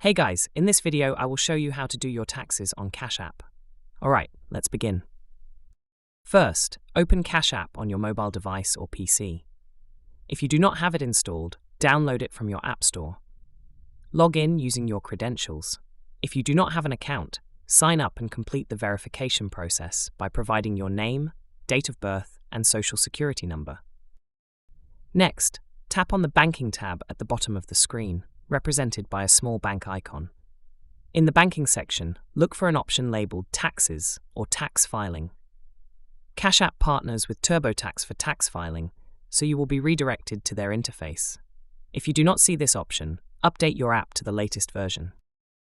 Hey guys, in this video I will show you how to do your taxes on Cash App. Alright, let's begin. First, open Cash App on your mobile device or PC. If you do not have it installed, download it from your App Store. Log in using your credentials. If you do not have an account, sign up and complete the verification process by providing your name, date of birth, and social security number. Next, tap on the Banking tab at the bottom of the screen, represented by a small bank icon. In the Banking section, look for an option labeled Taxes or Tax Filing. Cash App partners with TurboTax for tax filing, so you will be redirected to their interface. If you do not see this option, update your app to the latest version.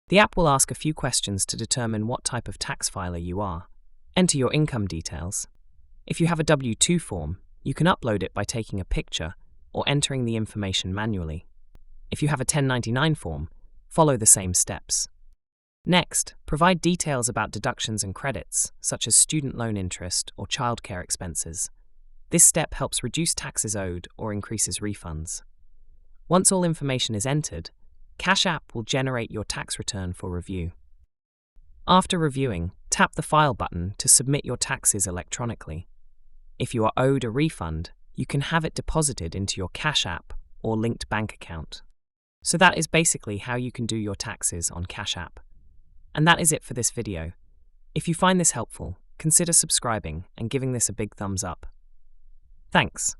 The app will ask a few questions to determine what type of tax filer you are. Enter your income details. If you have a W-2 form, you can upload it by taking a picture or entering the information manually. If you have a 1099 form, follow the same steps. Next, provide details about deductions and credits, such as student loan interest or childcare expenses. This step helps reduce taxes owed or increases refunds. Once all information is entered, Cash App will generate your tax return for review. After reviewing, tap the File button to submit your taxes electronically. If you are owed a refund, you can have it deposited into your Cash App or linked bank account. So that is basically how you can do your taxes on Cash App. And that is it for this video. If you find this helpful, consider subscribing and giving this a big thumbs up. Thanks.